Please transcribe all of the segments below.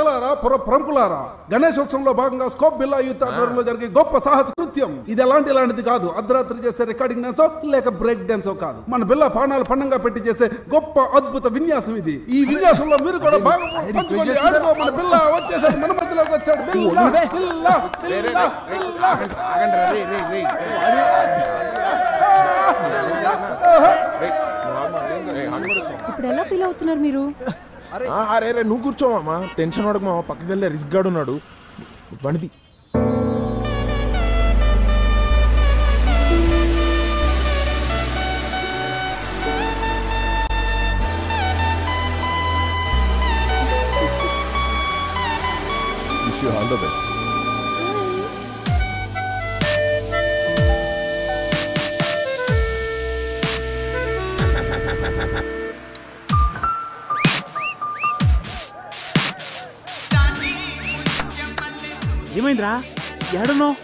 ప్రజలారా, ప్రముఖులారా, గణేశోత్సవంలో భాగంగా స్కోప్ బిల్లా యూత్ ఆధ్వర్యంలో జరిగే గొప్ప సాహస కృత్యం ఇది. ఇలాంటిది కాదు. అర్ధరాత్రి చేసే రికార్డింగ్ డాన్సో లేక బ్రేక్ డాన్సో కాదు. మన బిల్లా పానాలు పండంగా పెట్టి చేసే గొప్ప అద్భుత విన్యాసం ఇది. ఈ విన్యాసంలో మీరు కూడా భాగం పంచుకోండి. ఆడుకో, మన బిల్లా వచ్చేసాడు, మన మధ్యలోకి వచ్చాడు. బిల్లా బిల్లా బిల్లా బిల్లా. ఇప్పుడు ఎలా ఫీల్ అవుతున్నారు మీరు? అరే నువ్వు కూర్చోమా, టెన్షన్ పడకు మామ. పక్కకి వెళ్ళే రిస్క్ గాడు ఉన్నాడు. బండిది ఆల్ ద బెస్ట్. ఏమైందిరా? ఏడున్నావు?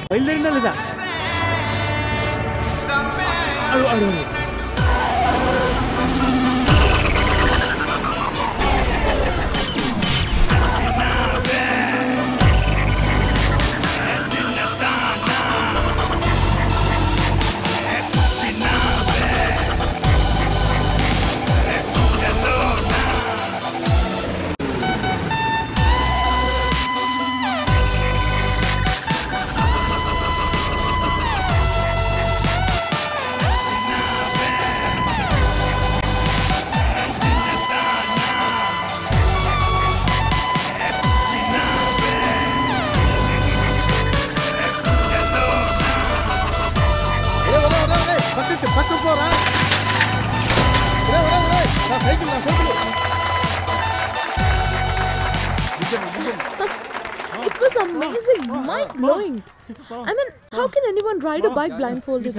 బయలుదేరిందా లేదా? It was amazing, mind-blowing. I mean, how can anyone ride a bike blindfolded?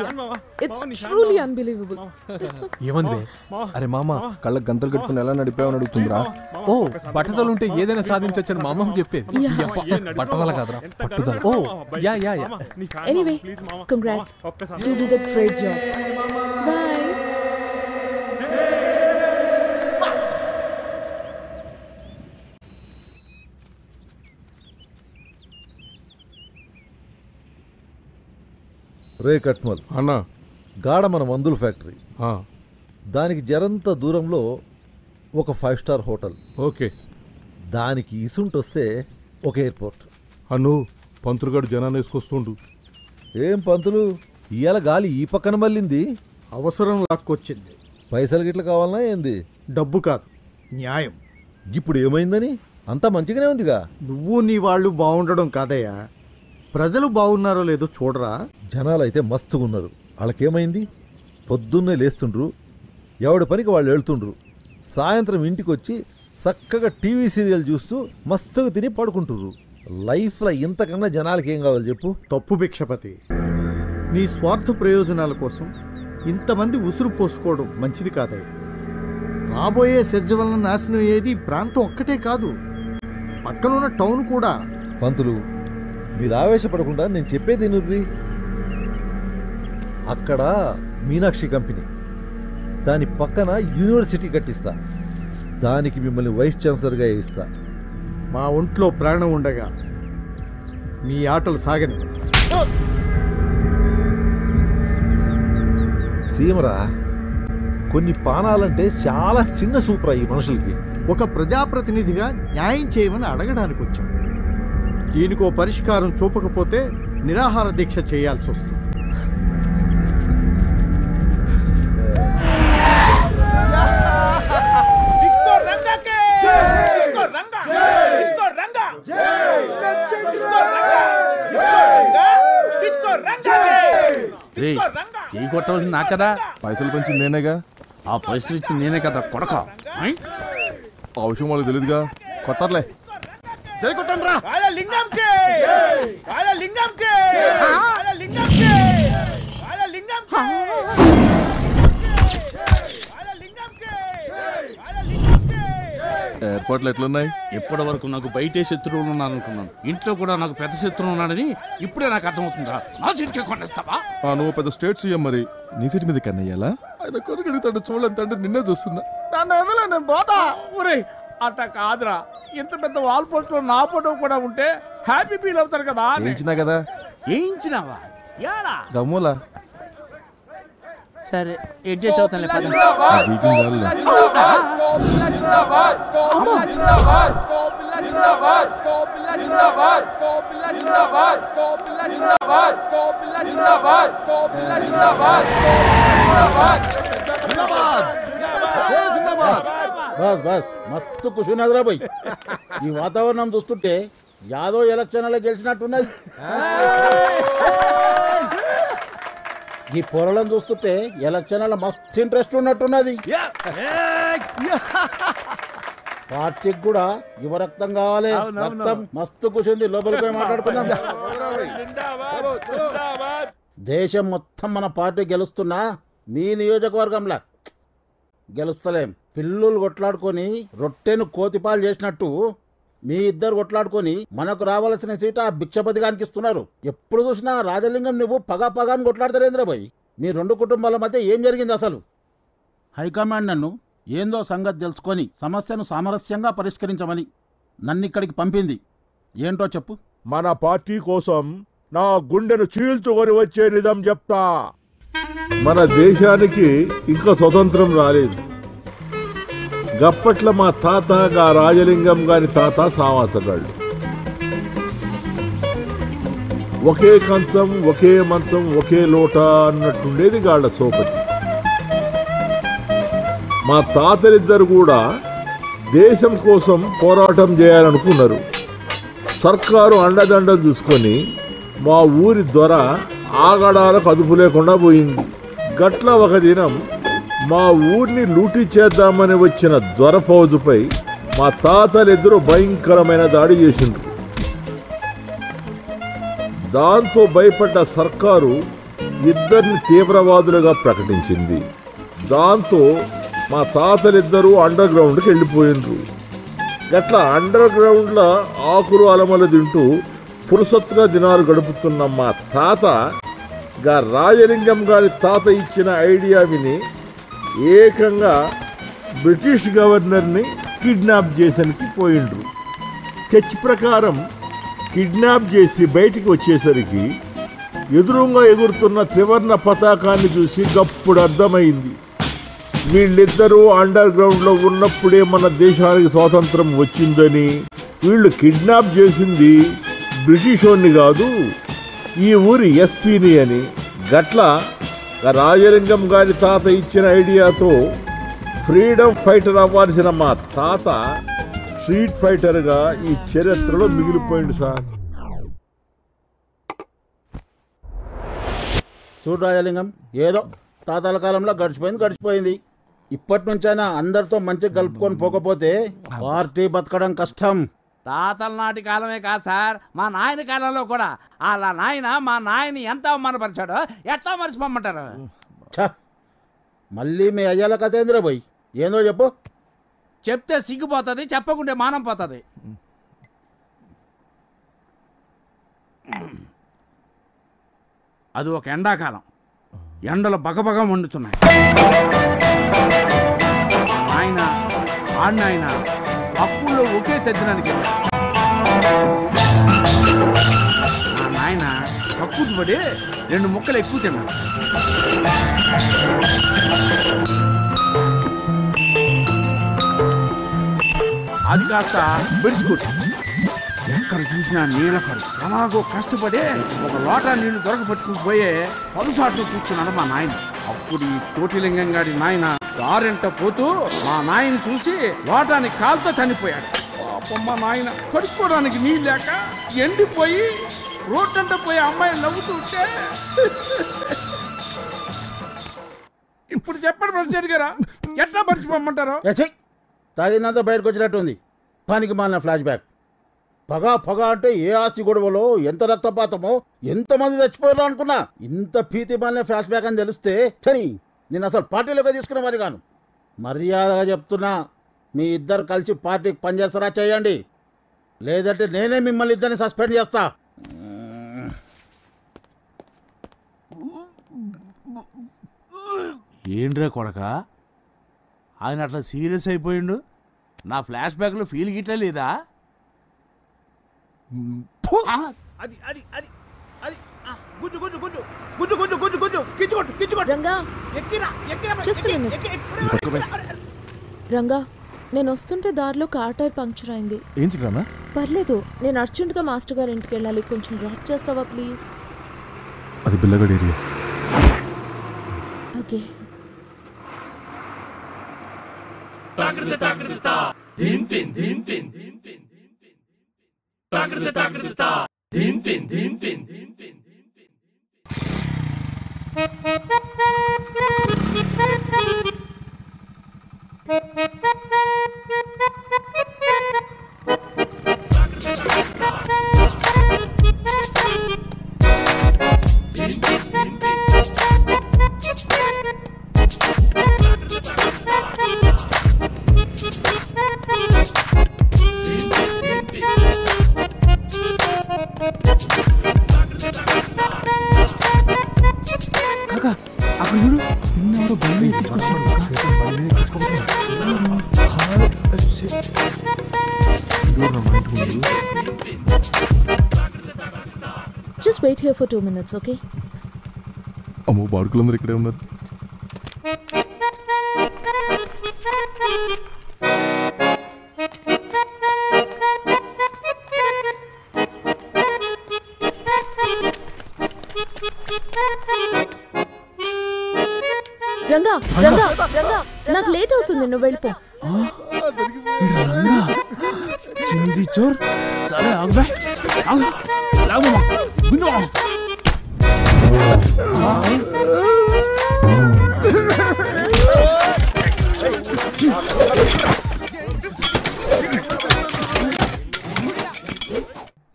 It's truly unbelievable. ఏమంది? అరే మామ, కళ్ళకు గంతలు కట్టుకుని ఎలా నడిపావని అడుగుతుందిరా. ఓ, పట్టుదలుంటే ఏదైనా సాధించొచ్చని మా అమ్మ చెప్పేది. పట్టుదల కాదురా, పట్టుదల. Oh yeah yeah yeah. Anyway, congrats. You did a great job. Bye. రే కట్మల్ అన్న, గాఢ మన మందుల ఫ్యాక్టరీ, దానికి జరంత దూరంలో ఒక 5 స్టార్ హోటల్. ఓకే. దానికి ఇసుంటొస్తే ఒక ఎయిర్పోర్ట్. అన్ను పంతులుగాడు జనాన్ని వేసుకొస్తుండు. ఏం పంతులు, ఇవాళ గాలి ఈ పక్కన మళ్ళింది? అవసరం లాక్కొచ్చింది. పైసలు గిట్ల కావాలన్నా ఏంది? డబ్బు కాదు, న్యాయం. ఇప్పుడు ఏమైందని? అంతా మంచిగానే ఉందిగా. నువ్వు నీ వాళ్ళు బాగుండడం కాదయ్యా, ప్రజలు బాగున్నారో లేదో చూడరా. జనాలైతే మస్తుగున్నారు. వాళ్ళకేమైంది? పొద్దున్నే లేస్తుండ్రు, ఎవడి పనికి వాళ్ళు వెళ్తుండ్రు. సాయంత్రం ఇంటికి వచ్చి చక్కగా టీవీ సీరియల్ చూస్తూ మస్తుగా తిని పడుకుంటుర్రు. లైఫ్లో ఇంతకన్నా జనాలకి ఏం కావాలి చెప్పు? తప్పు భిక్షపతి. నీ స్వార్థ ప్రయోజనాల కోసం ఇంతమంది ఉసురు పోసుకోవడం మంచిది కాదయ్యా. రాబోయే సెజ్జ వలన నాశనం అయ్యేది ప్రాంతం ఒక్కటే కాదు, పక్కనున్న టౌన్ కూడా. పంతులు, మీరు ఆవేశపడకుండా నేను చెప్పేది నుర్రి. అక్కడ మీనాక్షి కంపెనీ, దాని పక్కన యూనివర్సిటీ కట్టిస్తా. దానికి మిమ్మల్ని వైస్ ఛాన్సలర్గా వేయిస్తా. మా ఒంట్లో ప్రాణం ఉండగా మీ ఆటలు సాగని. సీమరా, కొన్ని పానాలంటే చాలా చిన్న సూపరా ఈ మనుషులకి. ఒక ప్రజాప్రతినిధిగా న్యాయం చేయమని అడగడానికి వచ్చాం. దీనికో పరిష్కారం చూపకపోతే నిరాహార దీక్ష చేయాల్సి వస్తుంది. చేయి కొట్టవలసింది నా కదా, పైసలు పెంచింది నేనేగా. ఆ పైసలు ఇచ్చింది నేనే కదా కొడక. ఆ విషయం వాళ్ళకి తెలియదుగా. కొట్టర్లే. జై కొట్టండి రా. ఏర్పాట్లు ఎట్లున్నాయి? ఇప్పటి వరకు నాకు బయటే శత్రువులు ఉన్నారనుకున్నాను, ఇంట్లో కూడా నాకు పెద్ద శత్రువు ఉన్నాడని ఇప్పుడే నాకు అర్థమవుతుందా? నా సీట్కే కొట్టేస్తావా? నువ్వు పెద్ద స్టేట్ సీఎం, మరి నీ సీట్ మీద కన్నయ్యాలా? ఆయన కొడుకుతాడు చూడలేదంటే నిన్నే చూస్తున్నా. ఒరే అట్ట కాదురా, ఇంత పెద్ద వాల్ పోస్ట్లో నా ఫోటో కూడా ఉంటే హ్యాపీ ఫీల్ అవుతారు కదా. వేయించినా కదా వేయించినావా? ఏడా? గమ్ములా సరే అడ్జస్ట్ అవుతాను. బస్ బస్ మస్తు ఖుషినదిరా భయ్. ఈ వాతావరణం చూస్తుంటే యాదవ్ ఎలక్షన్లో గెలిచినట్టున్నది. ఈ పొరలను చూస్తుంటే ఎలక్షన్లో మస్తు ఇంట్రెస్ట్ ఉన్నట్టున్నది. పార్టీకి కూడా యువ రక్తం కావాలి. రక్తం మస్తు కూర్చుంది. లోపలికి పోయి మాట్లాడుకుందాం. దేశం మొత్తం మన పార్టీ గెలుస్తున్నా మీ నియోజకవర్గంలో గెలుస్తలేం. పిల్లులు కొట్లాడుకొని రొట్టెను కోతిపాలు చేసినట్టు మీ ఇద్దరు కొట్లాడుకొని మనకు రావాల్సిన సీట ఆ భిక్షపతిగానికి ఇస్తున్నారు. ఎప్పుడు చూసినా రాజలింగం నువ్వు పగాని కొట్లాడతారేంద్రబాయ్. మీ రెండు కుటుంబాల మధ్య ఏం జరిగింది అసలు? హైకమాండ్ నన్ను ఏందో సంగతి తెలుసుకొని సమస్యను సామరస్యంగా పరిష్కరించమని నన్ను ఇక్కడికి పంపింది. ఏంటో చెప్పు. మన పార్టీ కోసం నా గుండెను చీల్చుకొని వచ్చే నిజం చెప్తా. మన దేశానికి ఇంకా స్వతంత్రం రాలేదు. గప్పట్ల మా తాత గా రాజలింగం గారి తాత సావాసగాళ్ళు. ఒకే కంచం ఒకే మంచం ఒకే లోట అన్నట్టుండేది గాళ్ళ సోపతి. మా తాతలిద్దరు కూడా దేశం కోసం పోరాటం చేయాలనుకున్నారు. సర్కారు అండదండలు చూసుకొని మా ఊరి దొర ఆగడాలకు అదుపు లేకుండా పోయింది. గట్ల ఒక దినం మా ఊరిని లూటీ చేద్దామని వచ్చిన దొర ఫౌజుపై మా తాతలిద్దరూ భయంకరమైన దాడి చేసిండ్రు. దాంతో భయపడ్డ సర్కారు ఇద్దరిని తీవ్రవాదులుగా ప్రకటించింది. దాంతో మా తాతలిద్దరూ అండర్ గ్రౌండ్కి వెళ్ళిపోయిండ్రు. గట్లా అండర్ గ్రౌండ్లో ఆకులు అలమలు తింటూ పురుసత్తుగా దినాలు గడుపుతున్న మా తాత గా రాజలింగం గారి తాత ఇచ్చిన ఐడియా విని ఏకంగా బ్రిటిష్ గవర్నర్ని కిడ్నాప్ చేసరికి పోయిండ్రు. స్కెచ్ ప్రకారం కిడ్నాప్ చేసి బయటికి వచ్చేసరికి ఎదురుగా ఎగురుతున్న త్రివర్ణ పతాకాన్ని చూసి గప్పుడు అర్థమైంది, వీళ్ళిద్దరూ అండర్ గ్రౌండ్లో ఉన్నప్పుడే మన దేశానికి స్వాతంత్రం వచ్చిందని. వీళ్ళు కిడ్నాప్ చేసింది బ్రిటిష్ వాడిని కాదు, ఈ ఊరి ఎస్పీని అని. గట్ల రాజలింగం గారి తాత ఇచ్చిన ఐడియాతో ఫ్రీడమ్ ఫైటర్ అవ్వాల్సిన మా తాత స్ట్రీట్ ఫైటర్గా ఈ చరిత్రలో మిగిలిపోయింది సార్. చూడు రాజలింగం, ఏదో తాతల కాలంలో గడిచిపోయింది. ఇప్పటి నుంచైనా అందరితో మంచిగా కలుపుకొని పోకపోతే పార్టీ బతకడం కష్టం. తాతల నాటి కాలమే కాదు సార్, మా నాయన కాలంలో కూడా అలా నాయన మా నాయని ఎంత అవమానపరిచాడో ఎట్లా మర్చిపోమ్మంటారు? ఛ, మళ్ళీ మీ అయ్యాల కథ ఏందిరా పోయి, ఏందో చెప్పు. చెప్తే సిగ్గుపోతుంది, చెప్పకుంటే మానం పోతుంది. అది ఒక ఎండాకాలం, ఎండలు బగబగ మండుతున్నాయి. ఆయన ఆడినాయన అప్పుల్లో ఒకే తెద్దడానికి మా నాయన కక్కుతు పడి 2 ముక్కలు ఎక్కువ తిన్నాడు. అది కాస్త బెడుచుకుంటు ఎక్కడ చూసినా నీళ్ళ కరు. ఎలాగో కష్టపడి ఒక లోటా నీళ్లు దొరకబట్టుకుని పోయే పలుసాట్లు కూర్చున్నాడు మా నాయన. అప్పుడు ఈ కోటిలింగం గారి నాయన దారెంట పోతూ మా నాయన చూసి లోటాన్ని కాలుతో చనిపోయాడు. పాపం మా నాయన కడుక్కోవడానికి నీళ్ళు లేక ఎండిపోయి రోడ్డంట పోయి అమ్మాయి నవ్వుతుంటే ఇప్పుడు చెప్పండి ప్రెసిడెంట్ గారా, ఎట్లా మర్చిపోమంటారు? తాగిందంతా బయటకు వచ్చినట్టుంది. పనికి మాలిన ఫ్లాష్ బ్యాక్. పగ అంటే ఏ ఆస్తి గొడవలో ఎంత రక్తపాతమో ఎంతమంది చచ్చిపోయారో అనుకున్నా. ఇంత భీతి మాలిన ఫ్లాష్ బ్యాక్ అని తెలిస్తే చని నేను అసలు పార్టీలోకి తీసుకున్న మరి కాను. మర్యాదగా చెప్తున్నా, మీ ఇద్దరు కలిసి పార్టీకి పనిచేస్తారా చేయండి, లేదంటే నేనే మిమ్మల్ని ఇద్దరిని సస్పెండ్ చేస్తా. ఏంట్రా కొడక, ఆయన అట్లా సీరియస్ అయిపోయిండు? నా ఫ్లాష్ బ్యాక్ లో ఫీల్ గిట్లా లేదా? అది అది అది అది గుజ్జు గుజ్జు గుజ్జు గుజ్జు గుజ్జు గుజ్జు గుజ్జు కిచ్చుకోట్టు కిచ్చుకోట్టు. Ranga ఎక్కిరా ఎక్కిరా Just a minute. Ranga నేను వస్తుంటే దారిలో కార్ టైర్ పంక్చర్ అయింది. ఏం చిక్రానా? పర్లేదు, నేను అర్జెంట్గా మాస్టర్ గారి ఇంటికి వెళ్ళాలి. కొంచెం డ్రాప్ చేస్తావా ప్లీజ్? అది బిల్లగడ్ ఏరియా. ఓకే. కాకా అక్కడ చూడు, నిన్నెవరో బండి ఎక్కించుకొస్తున్నాడు. Just wait here for 2 minutes, okay? అమ్మో బాడుకులందరూ ఇక్కడే ఉన్నారు. రంగా రంగా రంగా నాకు లేట్ అవుతుంది, నువ్వు వెళ్ళిపో. రంగా చింది చోర్ సరే ఆగు ఆగు లాగు గుండు.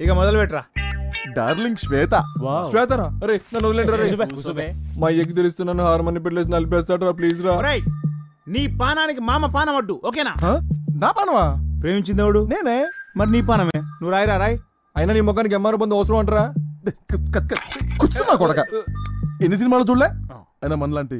ఇక మొదలు పెట్టరా. డార్లింగ్ శ్వేత. శ్వేతరా? అరే నన్ను వదిలేండి రే. మా ఎగ్ తెలుస్తూ నన్ను హార్మోని పెట్టలేసి నలిపేస్తాడు రా, ప్లీజ్ రా. నీ పానానికి మామ పానం అడ్డు, ఓకేనా? నా పానవా? ప్రేమించిందేవుడు నేనే. మరి నీ పానమే, నువ్వు రాయిరా రాయ్. అయినా నీ ముఖానికి ఎంఆర్ బంధు అవసరం అంటారా? కూర్చున్నా కొడక. ఎన్ని సినిమాలు చూడలే? అయినా మనలాంటి